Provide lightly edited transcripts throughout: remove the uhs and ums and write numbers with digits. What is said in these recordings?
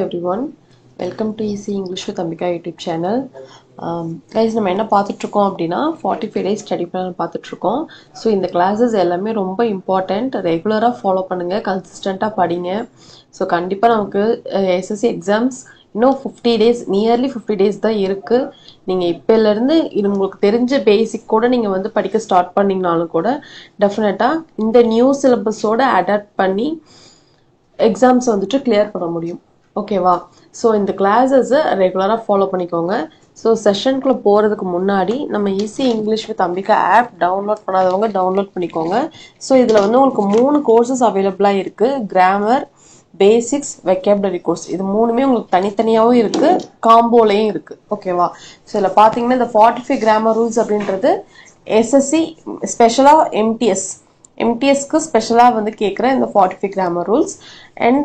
everyone, welcome to Easy English with Ambika YouTube channel. Guys, நம்ம என்ன பார்த்துட்டு இருக்கோம் அப்படினா 45 days ஸ்டடி பிளான் பார்த்துட்டு இருக்கோம். சோ இந்த கிளாसेस எல்லாமே ரொம்ப இம்பார்ட்டன்ட். ரெகுலரா ஃபாலோ பண்ணுங்க, கன்சிஸ்டன்ட்டா படிங்க. சோ கண்டிப்பா நமக்கு SSC எக்ஸாம்ஸ் இன்னும் 50 days நியர்லி 50 days தான் இருக்கு. நீங்க இப்பல இருந்து இது உங்களுக்கு தெரிஞ்ச பேசிக் கூட நீங்க வந்து படிக்க ஸ்டார்ட் பண்ணீங்கனாலும் கூட டெஃபினட்டா இந்த நியூ சிலபஸோட அடாப்ட் பண்ணி எக்ஸாம்ஸ் வந்துட்டு கிளியர் பண்ண முடியும். ஓகேவா? ஸோ இந்த கிளாஸஸ் ரெகுலராக ஃபாலோ பண்ணிக்கோங்க. ஸோ செஷனுக்குள்ள போகிறதுக்கு முன்னாடி நம்ம easy English with Ambika app download பண்ணாதவங்க டவுன்லோட் பண்ணிக்கோங்க. ஸோ இதில் வந்து உங்களுக்கு 3 கோர்சஸ் அவைலபிளாக இருக்குது. Grammar, basics, vocabulary course. இது மூணுமே உங்களுக்கு தனித்தனியாகவும் இருக்குது, காம்போலையும் இருக்குது. ஓகேவா? ஸோ இதில் பார்த்தீங்கன்னா இந்த 45 கிராமர் ரூல்ஸ் அப்படின்றது எஸ்எஸ்சி ஸ்பெஷலாக எம்டிஎஸ்க்கு ஸ்பெஷலாக வந்து கேட்குற இந்த 45 கிராமர் ரூல்ஸ். அண்ட்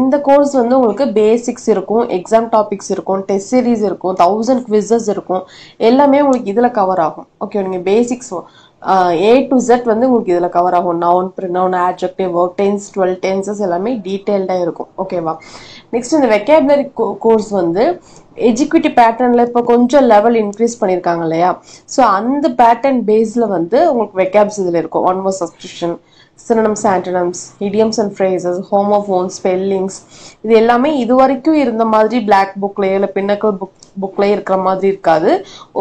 இந்த கோர்ஸ் வந்து உங்களுக்கு பேசிக்ஸ் இருக்கும், எக்ஸாம் டாபிக்ஸ் இருக்கும், டெஸ்ட் சீரீஸ் இருக்கும், 1000 குவிசஸ் இருக்கும். எல்லாமே உங்களுக்கு இதில் கவர் ஆகும். ஓகே, நீங்கள் பேசிக்ஸ் A to Z வந்து உங்களுக்கு இதில் கவர் ஆகும். Noun, pronoun, adjective, verb, tense, 12 tenses எல்லாமே டீட்டெயில்டாக இருக்கும். ஓகேவா? நெக்ஸ்ட் இந்த வெக்காபுலரி கோர்ஸ் வந்து எஜுகேட்டிவ் பேட்டர்னில் இப்போ கொஞ்சம் லெவல் இன்க்ரீஸ் பண்ணியிருக்காங்க இல்லையா? ஸோ அந்த பேட்டர்ன் பேஸில் வந்து உங்களுக்கு வெக்காப்ஸ் இதில் இருக்கும். One word substitution, synonyms, antonyms, idioms and phrases, homophones, spellings, இது எல்லாமே இது வரைக்கும் இருந்த மாதிரி பிளாக் புக்லயோ இல்லை பின்னக்கல் புக்லயே இருக்கிற மாதிரி இருக்காது.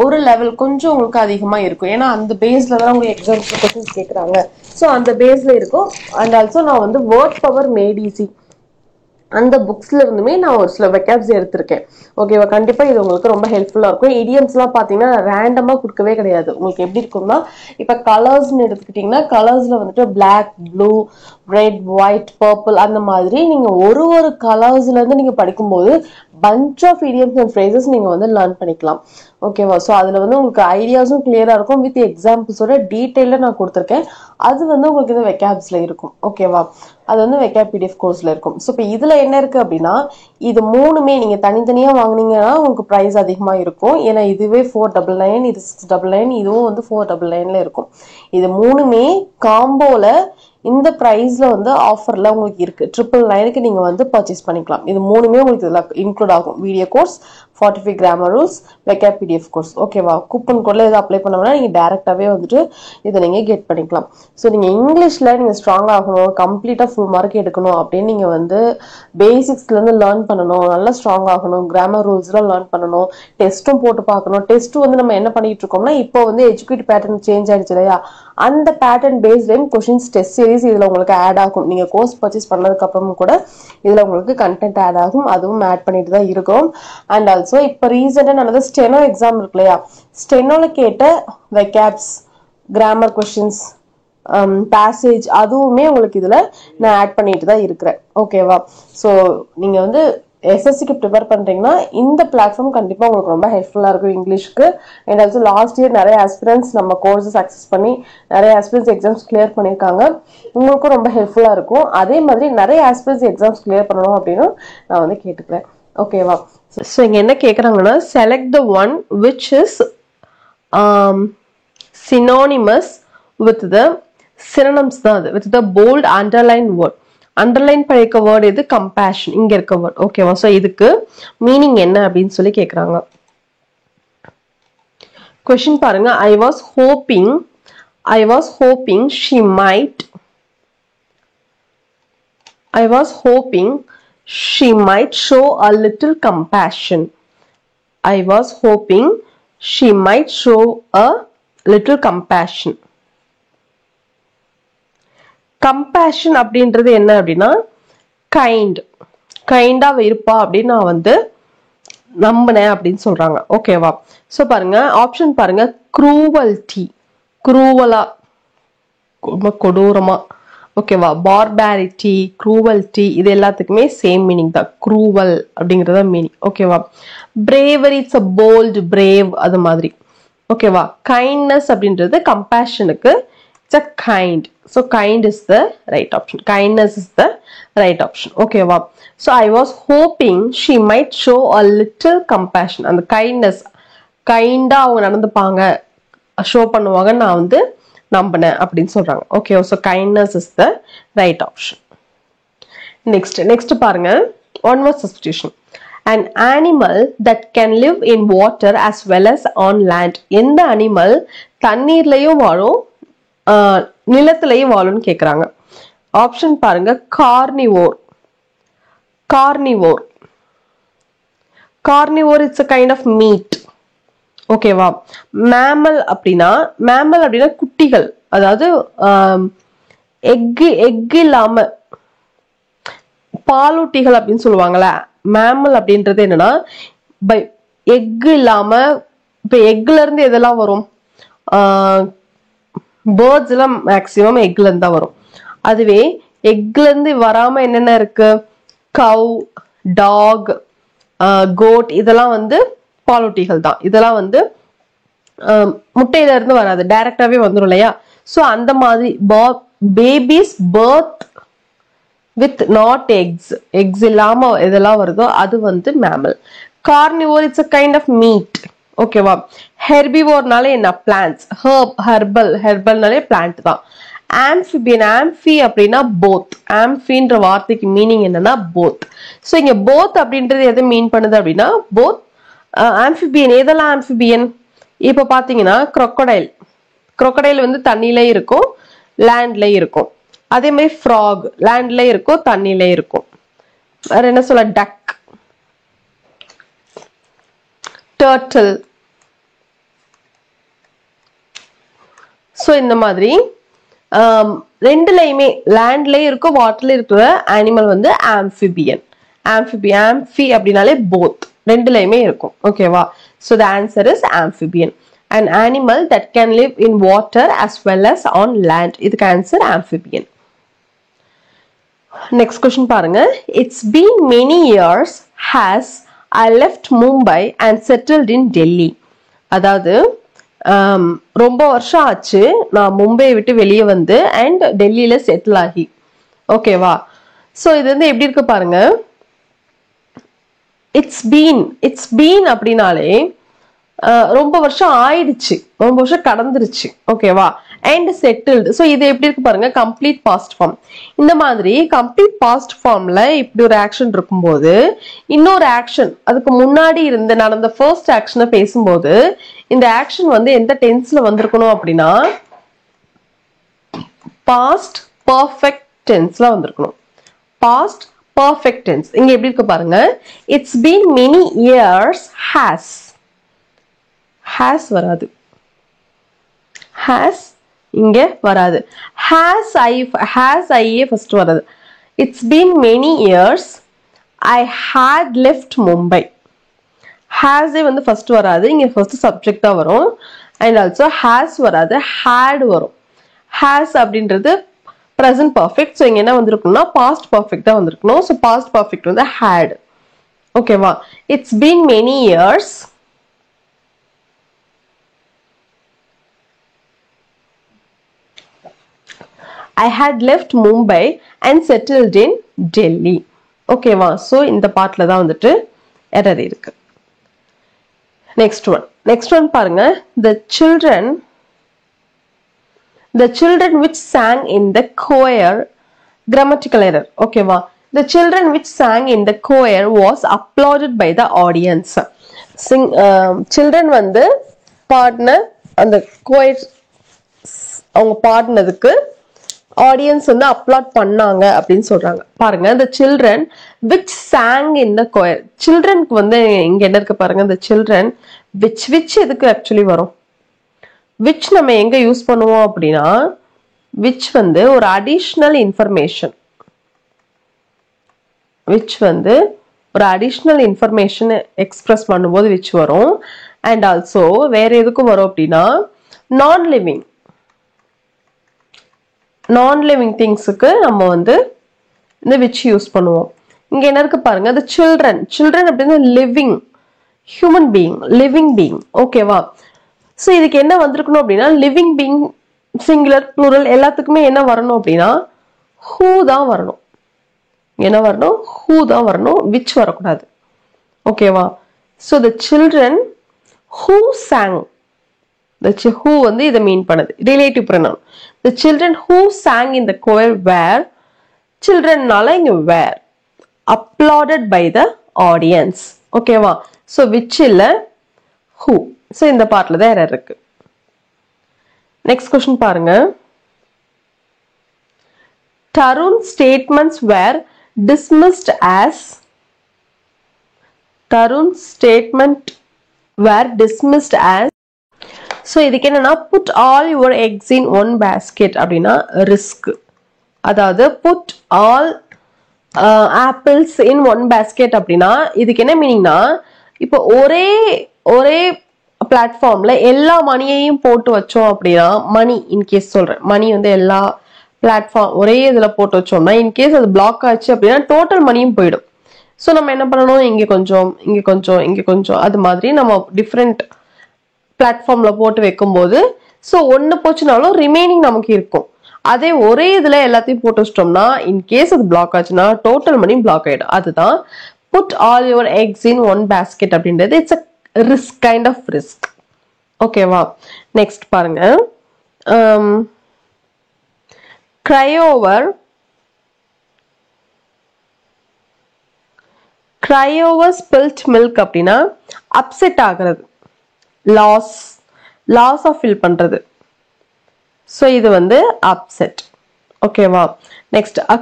ஒரு லெவல் கொஞ்சம் உங்களுக்கு அதிகமாக இருக்கும். ஏன்னா அந்த பேஸில் தான் உங்களுக்கு எக்ஸாம்ஸ் கொஸ்டின்ஸ் கேட்குறாங்க. ஸோ அந்த பேஸில் இருக்கும். அண்ட் ஆல்சோ நான் வந்து வேர்ட் பவர் மேட் ஈஸி அந்த புக்ஸ்ல இருந்துமே நான் ஒரு சில வெக்காப்ஸ் எடுத்திருக்கேன். ஓகேவா? கண்டிப்பா இது உங்களுக்கு ரொம்ப ஹெல்ப்ஃபுல்லா இருக்கும். இடியம்ஸ்லாம் பாத்தீங்கன்னா ரேண்டமா கொடுக்கவே கிடையாது. உங்களுக்கு எப்படி இருக்கும்னா, இப்ப கலர்ஸ்ன்னு எடுத்துக்கிட்டீங்கன்னா கலர்ஸ்ல வந்துட்டு black, blue, red, white, purple அந்த மாதிரி நீங்க ஒரு கலர்ஸ்ல இருந்து நீங்க படிக்கும்போது bunch of idioms and phrases நீங்க வந்து லேர்ன் பண்ணிக்கலாம். ஓகேவா? ஸோ அதுல வந்து உங்களுக்கு ஐடியாஸும் கிளியரா இருக்கும். வித் எக்ஸாம்பிள்ஸோட டீட்டெயில நான் கொடுத்துருக்கேன். அது வந்து உங்களுக்கு இந்த வெக்காப்ஸ்ல இருக்கும். ஓகேவா? அது வந்து வெக்காப் பிடிஎஃப் கோர்ஸ்ல இருக்கும். ஸோ இப்போ இதுல என்ன இருக்கு அப்படின்னா, இது மூணுமே நீங்க தனித்தனியா வாங்கினீங்கன்னா உங்களுக்கு ப்ரைஸ் அதிகமா இருக்கும். ஏன்னா இதுவே 499, இது 699, இதுவும் வந்து 499ல இருக்கும். இது மூணுமே காம்போல இந்த பிரைஸ்ல வந்து ஆஃபர்ல உங்களுக்கு இருக்கு. 999க்கு நீங்க வந்து பர்ச்சேஸ் பண்ணிக்கலாம். இது மூணுமே உங்களுக்கு இதுல இன்க்ளூட் ஆகும். Video course, 45 grammar rules, vocab PDF course. ஓகேவா? கூப்பன் கோட்ல இதை அப்ளை பண்ணோம்னா நீங்க டைரக்டாவே வந்துட்டு இதை நீங்க கெட் பண்ணிக்கலாம். ஸோ நீங்க இங்கிலீஷ்ல நீங்க ஸ்ட்ராங் ஆகணும், கம்ப்ளீட்டா ஃபுல் மார்க் எடுக்கணும் அப்படின்னு நீங்க வந்து பேசிக்ஸ்ல இருந்து லேர்ன் பண்ணணும், நல்லா ஸ்ட்ராங் ஆகணும், கிராமர் ரூல்ஸ்லாம் லேர்ன் பண்ணணும், டெஸ்ட்டும் போட்டு பார்க்கணும். டெஸ்ட் வந்து நம்ம என்ன பண்ணிட்டு இருக்கோம்னா, இப்போ வந்து எஜுகேட்டிவ் பேட்டர்ன் சேஞ்ச் ஆயிடுச்சு இல்லையா? அந்த பேட்டர்ன் பேஸ்லேயும் கொஸ்டின்ஸ் டெஸ்ட் சீரிஸ் இதுல உங்களுக்கு ஆட் ஆகும். நீங்க கோர்ஸ் பர்ச்சேஸ் பண்ணதுக்கு அப்புறமும் கூட இதுல உங்களுக்கு கண்டென்ட் ஆட் ஆகும். அதுவும் ஆட் பண்ணிட்டு தான் இருக்கும். அண்ட் ஆல்சோ இப்போ ரீசெண்டா நடந்த ஸ்டெனோ எக்ஸாம் இருக்கு இல்லையா? ஸ்டெனோல கேட்ட வெக்காப்ஸ், கிராமர் கொஸ்டின்ஸ், பேசேஜ் அதுவுமே உங்களுக்கு இதுல நான் ஆட் பண்ணிட்டு தான் இருக்கிறேன். ஓகேவா? ஸோ நீங்க வந்து எஸ்எஸ்சிக்கு ப்ரிப்பேர் பண்றீங்கன்னா இந்த பிளாட்ஃபார்ம் கண்டிப்பா உங்களுக்கு ரொம்ப ஹெல்ப்ஃபுல்லா இருக்கும் இங்கிலீஷ்க்கு. அண்ட் ஆல்சோ லாஸ்ட் இயர் நிறைய ஆஸ்பிரன்ஸ் நம்ம கோர்ஸஸ் அக்சஸ் பண்ணி நிறைய ஆஸ்பிரன்ஸ் எக்ஸாம்ஸ் கிளியர் பண்ணியிருக்காங்க. உங்களுக்கும் ரொம்ப ஹெல்ப்ஃபுல்லா இருக்கும். அதே மாதிரி நிறைய ஆஸ்பிரன்ஸ் எக்ஸாம்ஸ் கிளியர் பண்ணணும் அப்படின்னு நான் வந்து கேட்டுக்கிறேன். ஓகேவா? ஸோ இங்க என்ன கேட்குறாங்கன்னா, select the one which is synonymous with the synonyms தான் அது, with the bold underline word. Underline பண்ணிருக்க வேர்டு எது? கம்பேஷன். இங்க இருக்க வேர்ட். ஓகேவா? ஸோ இதுக்கு மீனிங் என்ன அப்படின்னு சொல்லி கேட்குறாங்க. கொஸ்டின் பாருங்க. I was hoping she might show a little compassion. I was hoping she might show a little compassion. Compassion அப்படின்றது என்ன அப்படின்னா, கைண்டா இருப்பா அப்படின்னு நான் வந்து நம்பினேன் அப்படின்னு சொல்றாங்க. ஓகேவா? ஸோ பாருங்க, ஆப்ஷன் பாருங்க. குரூவலா, ரொம்ப கொடூரமா. ஓகேவா? பார்பாரிட்டி, க்ரூவல்டி, இது எல்லாத்துக்குமே சேம் மீனிங் தான். க்ரூவல் அப்படிங்கறத மீனிங். ஓகேவா? Bravery, it's a bolt, brave, அது மாதிரி. ஓகேவா? கைண்ட்னஸ் அப்படின்றது கம்பேஷனுக்கு it's a kind. So kind is the right option. Kindness is the right option. Okay, wow. So I was hoping she might show a little compassion. And the kindness, kinda அவங்க நடந்துப்பாங்க, show பண்ணுவாங்க, நான் வந்து நம்பினேன் அப்படின்னு சொல்றாங்க. Okay, so kindness is the right option. Next பாருங்க. one more substitution. An animal that can live in water as well as on land. எந்த animal தண்ணீர்லயும் வாழும் நிலத்திலையும் வாழும்னு கேக்குறாங்க. ஆப்ஷன் பாருங்க. Carnivore. Carnivore. Carnivore it's a kind of meat. ஓகேவா. Mammal அப்படின்னா குட்டிகள், அதாவது egg இல்லாம பாலூட்டிகள் அப்படின்னு சொல்லுவாங்கல்ல. மேமல் அப்படின்றது என்னன்னா எக் இல்லாம, இப்ப எக்ல இருந்து எதெல்லாம் வரும், பேர்ட்ஸ் எல்லாம் மேக்சிமம் எக்ல இருந்து தான் வரும். அதுவே எக்ல இருந்து வராம என்னென்ன இருக்கு, கவ், டாக், கோட், இதெல்லாம் வந்து பாலூட்டிகள் தான். இதெல்லாம் வந்து முட்டையில இருந்து வராது, டைரக்டாவே வந்துடும் இல்லையா. சோ அந்த மாதிரி babies birth with not X இல்லாம இதெல்லாம் வருதோ அது வந்து mammal. Carnivore it's a kind of meat. ஓகேவா. ஹெர்பிவோர்னாலே என்ன, பிளான்ட்ஸ். ஹெர்பல்னாலே பிளான்ட் தான். ஆம்பிபியன், ஆம்பி அப்படின்னா போத். ஆம்பின்ற வார்த்தைக்கு மீனிங் என்னன்னா போத். ஸோ இங்க போத் அப்படின்றது எதை மீன் பண்ணுது அப்படின்னா போத். ஆம்பிபியன் எதெல்லாம் ஆம்பிபியன், இப்ப பாத்தீங்கன்னா crocodile வந்து தண்ணியில இருக்கும், லேண்ட்ல இருக்கும். அதே மாதிரி ஃப்ராக் லேண்ட்ல இருக்கும், தண்ணியில இருக்கும். வேற என்ன சொல்ல, டக், டர்ட்டில். சோ இந்த மாதிரி ரெண்டுலயுமே லேண்ட்லயும் இருக்கும், வாட்டர்ல இருக்கிற அனிமல் வந்து ஆம்பிபியன். ஆம்பி அப்படின்னாலே போத், ரெண்டுலயுமே இருக்கும். ஓகேவா. So the answer is amphibian. An animal that can live in water as well as on land. இதுக்கு ஆன்சர் amphibian. Next question பாருங்க. It's been many years has I left Mumbai and settled in Delhi. அதாவது ரொம்ப வருஷம் ஆச்சு நான் மும்பை விட்டு வெளியே வந்து அண்ட் டெல்லியில செட்டில் ஆகி. ஓகேவா. சோ இது வந்து எப்படி இருக்கு பாருங்க. இட்ஸ் பீன் அப்படின்னாலே ரொம்ப வருஷம் ஆயிடுச்சு, ரொம்ப வருஷம் கடந்துருச்சு. ஓகேவா. And settled. ஸோ இது எப்படி இருக்கு பாருங்க, கம்ப்ளீட் பாஸ்ட் ஃபார்ம். இந்த மாதிரி கம்ப்ளீட் பாஸ்ட் ஃபார்ம்ல இப்படி ஒரு ஆக்ஷன் இருக்கும்போது இன்னொரு ஆக்ஷன் அதுக்கு முன்னாடி நடந்த ஃபர்ஸ்ட் ஆக்ஷனை பேசும்போது இந்த ஆக்ஷன் வந்து எந்த டென்ஸ்ல வந்திருக்கணும் அப்படின்னா பாஸ்ட் பர்ஃபெக்ட் டென்ஸ்ல வந்திருக்கணும். Past perfect tense. இங்க எப்படி இருக்கு பாருங்க. It's been many years has வராது, ஹாஸ் இங்க வராது. ஹாஸ் ஐயே ஃபர்ஸ்ட் வராது. It's been many years I had left Mumbai. ஹாஸே வந்து ஃபர்ஸ்ட் வராது, இங்க ஃபர்ஸ்ட் சப்ஜெக்டா வரும். அண்ட் ஆல்சோ ஹாஸ் வராது, ஹேட் வரும். ஹாஸ் அப்படின்றது present perfect. ஸோ இங்க என்ன வந்திருக்கும்னா பாஸ்ட் பர்ஃபெக்டா வந்திருக்கணும். ஸோ பாஸ்ட் பர்ஃபெக்ட் வந்து had. ஓகேவா. இட்ஸ் பீன் மெனி இயர்ஸ் I had left Mumbai and settled in Delhi. ஓகேவா. ஸோ இந்த பார்ட்ல தான் வந்துட்டு எரர் இருக்கு. நெக்ஸ்ட் ஒன் பாருங்க. The children which sang in the choir, grammatical error. ஓகேவா. The children which sang in the choir was applauded by the audience. Children வந்து பாடின அந்த choir அவங்க பாடினதுக்கு ஆடியன்ஸ் வந்து அப்லாட் பண்ணாங்க அப்படின்னு சொல்றாங்க. பாருங்க. the children which sang in the choir. சில்ட்ரனுக்கு வந்து இங்க என்ன இருக்கு பாருங்க. the children which எதுக்கு ஆக்சுவலி வரும், which நம்ம எங்க யூஸ் பண்ணுவோம் அப்படின்னா which வந்து ஒரு அடிஷனல் இன்ஃபர்மேஷன், which வந்து ஒரு அடிஷனல் இன்ஃபர்மேஷன் எக்ஸ்பிரஸ் பண்ணும்போது which வரும். அண்ட் ஆல்சோ வேற எதுக்கும் வரும் அப்படின்னா நான் லிவிங் திங்ஸுக்கு நம்ம வந்து இந்த which யூஸ் பண்ணுவோம். இங்க என்ன இருக்கு பாருங்க. the children அப்படின்னா living human being, living being. ஓகேவா. ஸோ இதுக்கு என்ன வந்திருக்கணும் அப்படின்னா லிவிங் பீயிங் சிங்குலர் ப்ளூரல் எல்லாத்துக்குமே என்ன வரணும் அப்படின்னா ஹூ தான் வரணும். என்ன வரணும், ஹூ தான் வரணும், which வரக்கூடாது. ஓகேவா. So the children who sang, the who வந்து இதை மீன் பண்ணுது, relative pronoun. The children who sang in the choir were, childrenனால இங்க were. applauded by the audience. ஓகேவா? so which இல்ல who. so இந்த பார்ட்ல தான் error இருக்கு. next question பாருங்க. Tarun's statements were dismissed as so இதுக்கு என்னன்னா put all your eggs in one basket அப்படின்னா risk. அதாவது put all apples in one basket அப்படின்னா இதுக்கு என்ன மீனிங்னா இப்போ ஒரே பிளாட்ஃபார்ம்ல எல்லா மணியையும் போட்டு வச்சோம் அப்படின்னா மணி இன்கேஸ் சொல்றேன் மணி வந்து எல்லா பிளாட்ஃபார்ம் ஒரே இதுல போட்டு வச்சோம்னா இன்கேஸ் அது பிளாக் ஆச்சு அப்படின்னா டோட்டல் மணியும் போயிடும். ஸோ நம்ம என்ன பண்ணணும் இங்க கொஞ்சம் அது மாதிரி நம்ம டிஃப்ரெண்ட் பிளாட்ஃபார்ம்ல போட்டு வைக்கும்போது ஸோ ஒன்னு போச்சுனாலும் ரிமைனிங் நமக்கு இருக்கும். அதே ஒரே இதுல எல்லாத்தையும் போட்டு வச்சிட்டோம்னா இன்கேஸ் அது பிளாக் ஆச்சுன்னா டோட்டல் மணி பிளாக் ஆயிடும். அதுதான் put all your eggs in one basket அப்படின்றது. It's a risk, kind of risk. ஓகேவா? நெக்ஸ்ட் பாருங்க. cry over spilt milk அப்படின்னா அப்செட் ஆகிறது, லாஸ் ஆஃப் ஃபீல் பண்றது. so இது வந்து upset. ஓகேவா? Next a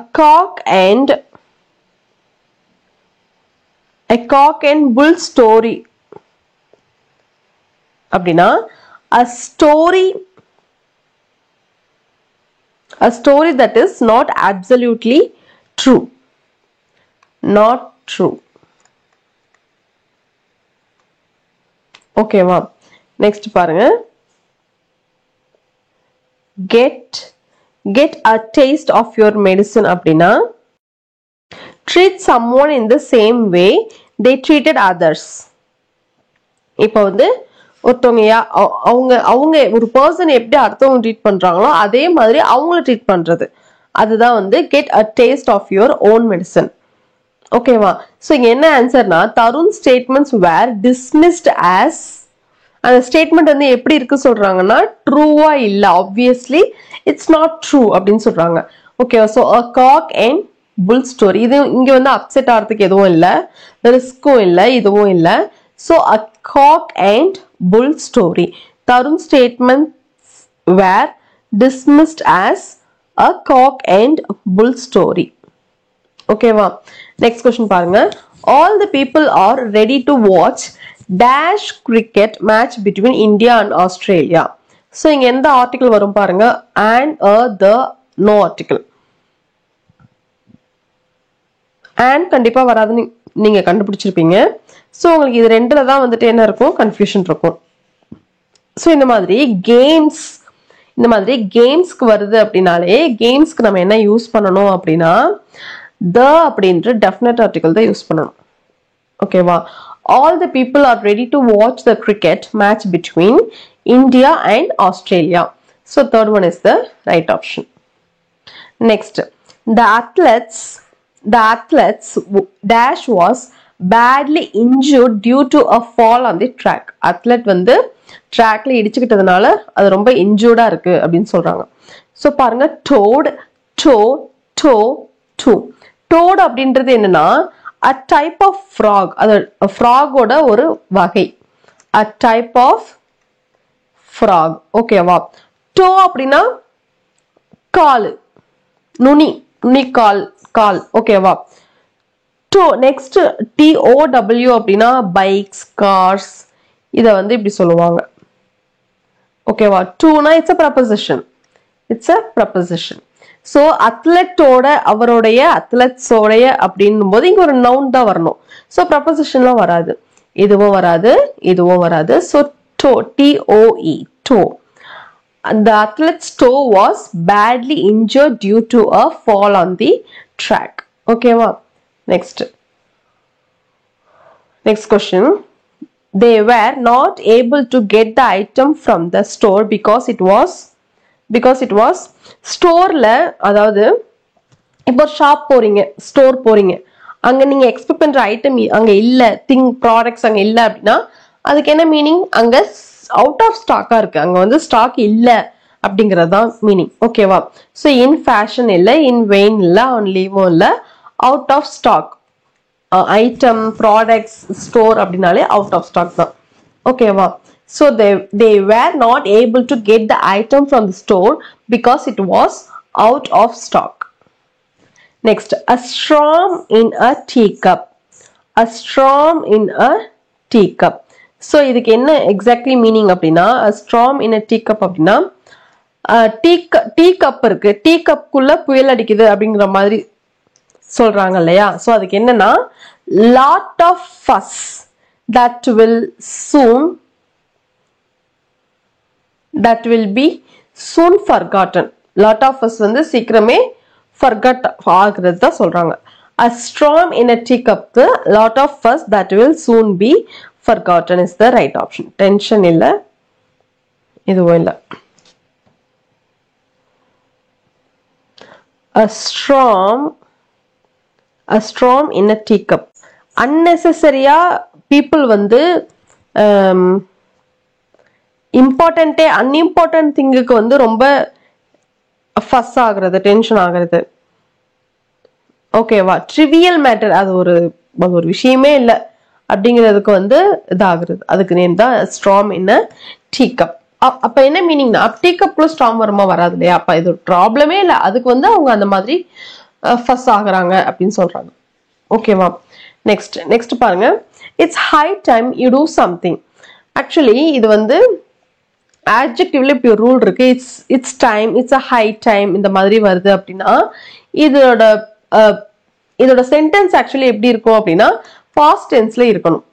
cock and bull story அப்படின்னா a story that is not absolutely true. ஓகேவா? நெக்ஸ்ட் பாருங்க. get a taste of your medicine அப்படின்னா treat someone in the same way they treated others. இப்போ வந்து ஒருத்தவங்க அவங்க ஒரு பர்சன் எப்படி அடுத்தவங்க ட்ரீட் பண்றாங்களோ அதே மாதிரி அவங்கள ட்ரீட் பண்றது, அதுதான் வந்து get a taste of your own medicine. ஓகேவா? சோ இங்க என்ன ஆன்சர்னா Tarun statements were dismissed as அந்த ஸ்டேட்மெண்ட் வந்து எப்படி இருக்கு சொல்றாங்கன்னா ட்ரூவா இல்ல, ஆப்வியஸ்லி இட்ஸ் நாட் ட்ரூ அப்படின்னு சொல்றாங்க. ஓகேவா? So a cock and bull story இது இங்க வந்து அப்செட் ஆகிறதுக்கு எதுவும் இல்ல, ரிஸ்க்கும் இல்ல, இதுவும் இல்ல. so a cock and bull story. Tarun statements were dismissed as a cock and bull story. ஓகேவா? நெக்ஸ்ட் क्वेश्चन பாருங்க. all the people are ready to watch dash cricket match between India and Australia. so இங்க எந்த article வரும் பாருங்க, and the no article. and கண்டிப்பா வராதுன்னு நீங்க கண்டுபிடிச்சிருப்பீங்க. So உங்களுக்கு இது ரெண்டுல தான் வந்துட்டு என்ன இருக்கும், கன்ஃபியூஷன் இருக்கும். சோ இந்த மாதிரி கேம்ஸ்க்கு வருது அப்படின்னாலே கேம்ஸ்க்கு நம்ம என்ன யூஸ் பண்ணணும் அப்படின்னா the அப்படின்ற டெஃபினட் ஆர்டிகல் தான் யூஸ் பண்ணணும். ஓகேவா? all the people are ready to watch the cricket match between India and Australia. so third one is the right option. next, the athletes dash was badly injured due to a fall on the track. athlete வந்து ட்ராக்ல இடிச்சுக்கிட்டதுனால அது ரொம்ப இன்ஜூர்டா இருக்கு அப்படின்னு சொல்றாங்க. So பாருங்க toad அப்படின்றது என்னன்னா a type of frog, அது ஃப்ராகோட ஒரு வகை, a type of frog. ஓகேவா? toe அப்படின்னா கால், நுனி கால். ஓகேவா? toe. next TOW அப்படின்னா பைக்ஸ், கார்ஸ், இத வந்து இப்படி சொல்லுவாங்க. ஓகேவா? toனா it's a preposition. so அத்லெட்டோட அவருடைய அத்லெட்ஸோடைய அப்படின்னும் போது இங்க ஒரு நவுன் தான் வரணும். so prepositionலாம் வராது, இதுவும் வராது. so TOE toe. the athlete's toe was badly injured due to a fall on the track. ஓகேவா? next question. they were not able to get the item from the store because it was ஸ்டோர்ல, அதாவது இப்போ store போறீங்க, அங்க நீங்க expect பண்ற item அங்க இல்ல, ப்ராடக்ட்ஸ் அங்க இல்ல அப்படின்னா அதுக்கு என்ன மீனிங், அங்க அவுட் ஆஃப் ஸ்டாக்கா இருக்கு, அங்க வந்து ஸ்டாக் இல்ல அப்படிங்கறதுதான் மீனிங். ஓகேவா? சோ இன் ஃபேஷன் இல்ல, இன் வெயின் இல்ல, ஆன் லீவும் இல்ல, out of stock. Item products store அப்படின்னாலே அவுட் ஆஃப் ஸ்டாக் தான். ஓகேவா? So they were not able to get the item from the store because it was out of stock. Next, a storm in a teacup. A storm in a teacup. So இதுக்கு என்ன exactly meaning அப்படின்னா, a storm in a teacup அப்படின்னா tea cup இருக்கு, tea கப்புக்குள்ள புயல் அடிக்குது அப்படிங்கிற மாதிரி சொல்றாங்க இல்லையா? ஸோ அதுக்கு என்னன்னா lot of fuss that will be soon forgotten. Lot of fuss வந்து சீக்கிரமே forget ஆகிறது தான் சொல்றாங்க. A storm in a teacup, lot of fuss that will soon be forgotten is the right option. Tension இல்ல, இதுவும் இல்ல. A storm in a teacup. Unnecessary-ஆ people வந்து இம்பார்ட்டன்ட்டே unimportant திங்குக்கு வந்து ரொம்ப ஃபஸ் ஆகுறது, டென்ஷன் ஆகுறது. ஓகேவா? ட்ரிவியல் மேட்டர், அது ஒரு விஷயமே இல்லை அப்படிங்கிறதுக்கு வந்து இதாகிறது. அதுக்கு நேம் தான் ஸ்ட்ராம் இன் அ டீகப். அப்ப என்ன மீனிங்னா, டீகப்ல ஸ்ட்ராம் வருமா? வராது இல்லையா? அப்ப இது ஒரு ப்ராப்ளமே இல்லை, அதுக்கு வந்து அவங்க அந்த மாதிரி ஃபஸ் ஆகுறாங்க அப்படின்னு சொல்றாங்க. ஓகேவா? நெக்ஸ்ட் பாருங்க. It's high time you do something. Actually இது வந்து adjectiveல இப்படி ஒரு ரூல் இருக்கு. It's time, it's a high time இந்த மாதிரி வருது அப்படின்னா இதோட சென்டென்ஸ் ஆக்சுவலி எப்படி இருக்கும் அப்படின்னா பாஸ்ட் டென்ஸ்ல இருக்கணும்.